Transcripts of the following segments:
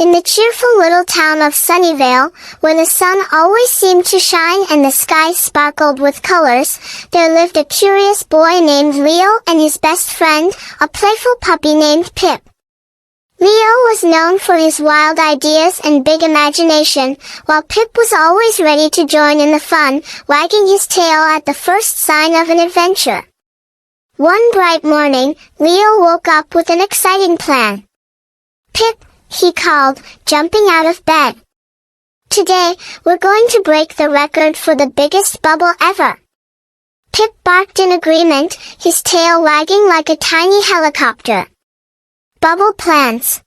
In the cheerful little town of Sunnyvale, where the sun always seemed to shine and the sky sparkled with colors, there lived a curious boy named Leo and his best friend, a playful puppy named Pip. Leo was known for his wild ideas and big imagination, while Pip was always ready to join in the fun, wagging his tail at the first sign of an adventure. One bright morning, Leo woke up with an exciting plan. "Pip," he called, jumping out of bed. "Today, we're going to break the record for the biggest bubble ever." Pip barked in agreement, his tail wagging like a tiny helicopter. Bubble plans.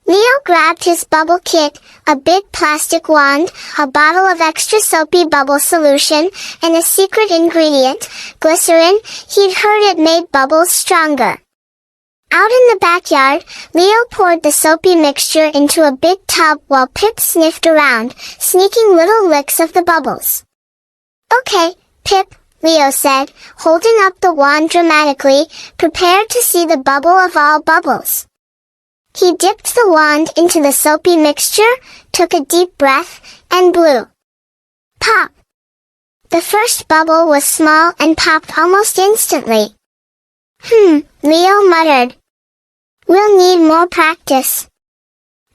Leo grabbed his bubble kit, a big plastic wand, a bottle of extra soapy bubble solution, and a secret ingredient, glycerin. He'd heard it made bubbles stronger. Out in the backyard, Leo poured the soapy mixture into a big tub while Pip sniffed around, sneaking little licks of the bubbles. "Okay, Pip," Leo said, holding up the wand dramatically, prepared to see the bubble of all bubbles. He dipped the wand into the soapy mixture, took a deep breath, and blew. Pop! The first bubble was small and popped almost instantly. Leo muttered. "We'll need more practice."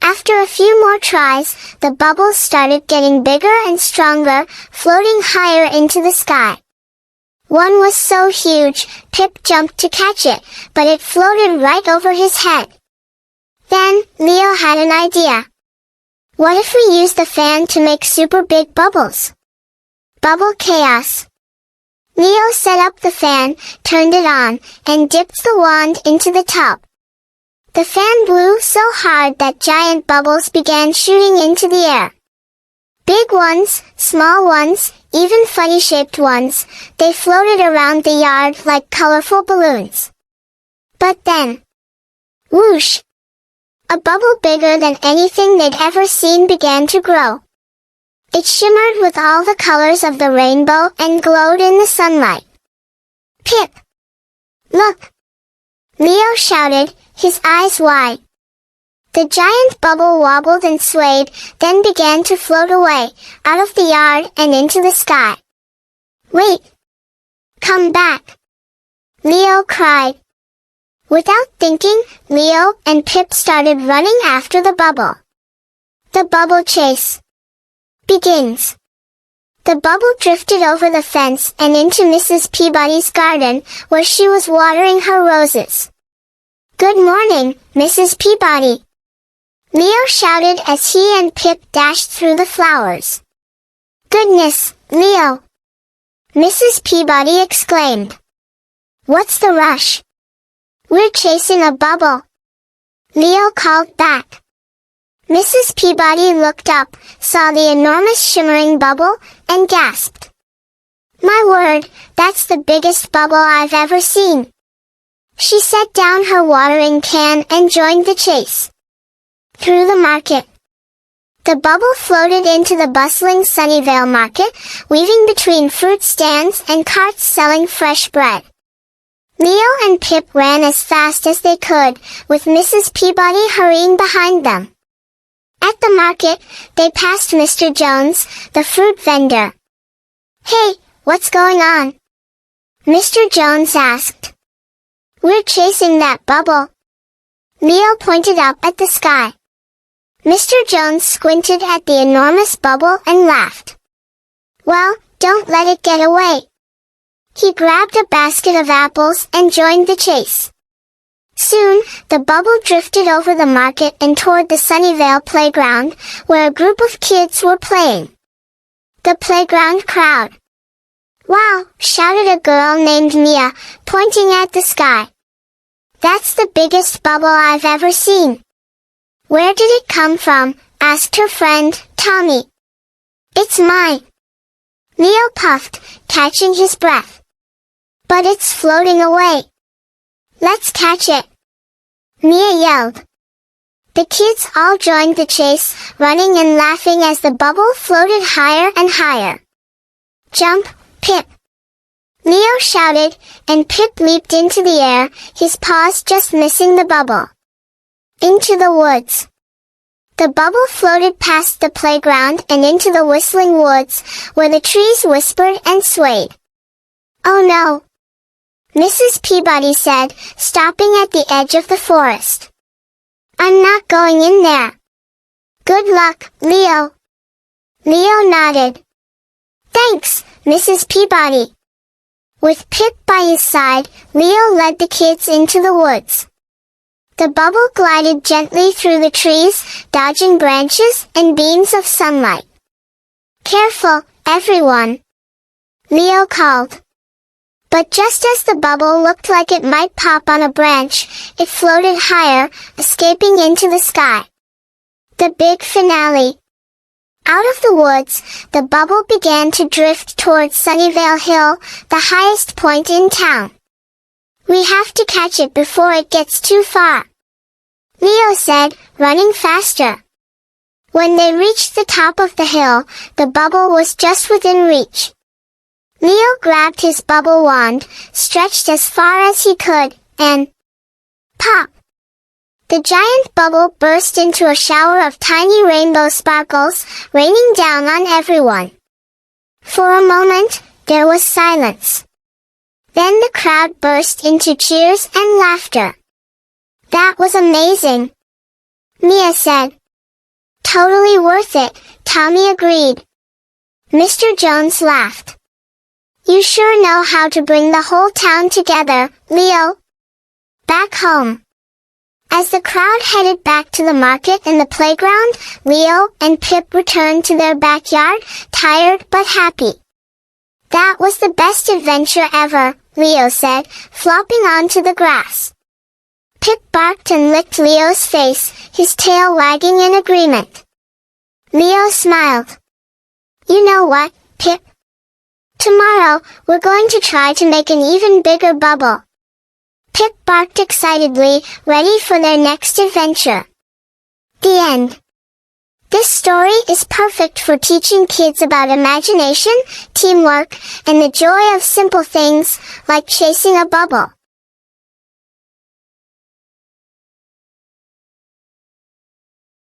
After a few more tries, the bubbles started getting bigger and stronger, floating higher into the sky. One was so huge, Pip jumped to catch it, but it floated right over his head. Then, Leo had an idea. "What if we use the fan to make super big bubbles?" Bubble chaos. Leo set up the fan, turned it on, and dipped the wand into the tub. The fan blew so hard that giant bubbles began shooting into the air. Big ones, small ones, even funny-shaped ones, they floated around the yard like colorful balloons. But then, whoosh! A bubble bigger than anything they'd ever seen began to grow. It shimmered with all the colors of the rainbow and glowed in the sunlight. "Pip! Look!" Leo shouted, his eyes wide. The giant bubble wobbled and swayed, then began to float away, out of the yard and into the sky. "Wait! Come back!" Leo cried. Without thinking, Leo and Pip started running after the bubble. The bubble chase begins. The bubble drifted over the fence and into Mrs. Peabody's garden, where she was watering her roses. "Good morning, Mrs. Peabody!" Leo shouted as he and Pip dashed through the flowers. "Goodness, Leo!" Mrs. Peabody exclaimed. "What's the rush?" "We're chasing a bubble," Leo called back. Mrs. Peabody looked up, saw the enormous shimmering bubble, and gasped. "My word, that's the biggest bubble I've ever seen." She set down her watering can and joined the chase. Through the market. The bubble floated into the bustling Sunnyvale market, weaving between fruit stands and carts selling fresh bread. Leo and Pip ran as fast as they could, with Mrs. Peabody hurrying behind them. At the market, they passed Mr. Jones, the fruit vendor. "Hey, what's going on?" Mr. Jones asked. "We're chasing that bubble." Leo pointed up at the sky. Mr. Jones squinted at the enormous bubble and laughed. "Well, don't let it get away." He grabbed a basket of apples and joined the chase. Soon, the bubble drifted over the market and toward the Sunnyvale playground, where a group of kids were playing. The playground crowd. "Wow!" shouted a girl named Mia, pointing at the sky. "That's the biggest bubble I've ever seen." "Where did it come from?" asked her friend, Tommy. "It's mine." Leo puffed, catching his breath. "But it's floating away." "Let's catch it!" Mia yelled. The kids all joined the chase, running and laughing as the bubble floated higher and higher. "Jump, Pip!" Leo shouted, and Pip leaped into the air, his paws just missing the bubble. Into the woods. The bubble floated past the playground and into the whistling woods, where the trees whispered and swayed. "Oh no!" Mrs. Peabody said, stopping at the edge of the forest. "I'm not going in there." "Good luck, Leo." Leo nodded. "Thanks, Mrs. Peabody." With Pip by his side, Leo led the kids into the woods. The bubble glided gently through the trees, dodging branches and beams of sunlight. "Careful, everyone," Leo called. But just as the bubble looked like it might pop on a branch, it floated higher, escaping into the sky. The big finale. Out of the woods, the bubble began to drift towards Sunnyvale Hill, the highest point in town. "We have to catch it before it gets too far," Leo said, running faster. When they reached the top of the hill, the bubble was just within reach. Leo grabbed his bubble wand, stretched as far as he could, and pop! The giant bubble burst into a shower of tiny rainbow sparkles, raining down on everyone. For a moment, there was silence. Then the crowd burst into cheers and laughter. "That was amazing," Mia said. "Totally worth it," Tommy agreed. Mr. Jones laughed. "You sure know how to bring the whole town together, Leo." Back home. As the crowd headed back to the market and the playground, Leo and Pip returned to their backyard, tired but happy. "That was the best adventure ever," Leo said, flopping onto the grass. Pip barked and licked Leo's face, his tail wagging in agreement. Leo smiled. "You know what, Pip? Tomorrow, we're going to try to make an even bigger bubble." Pip barked excitedly, ready for their next adventure. The end. This story is perfect for teaching kids about imagination, teamwork, and the joy of simple things, like chasing a bubble.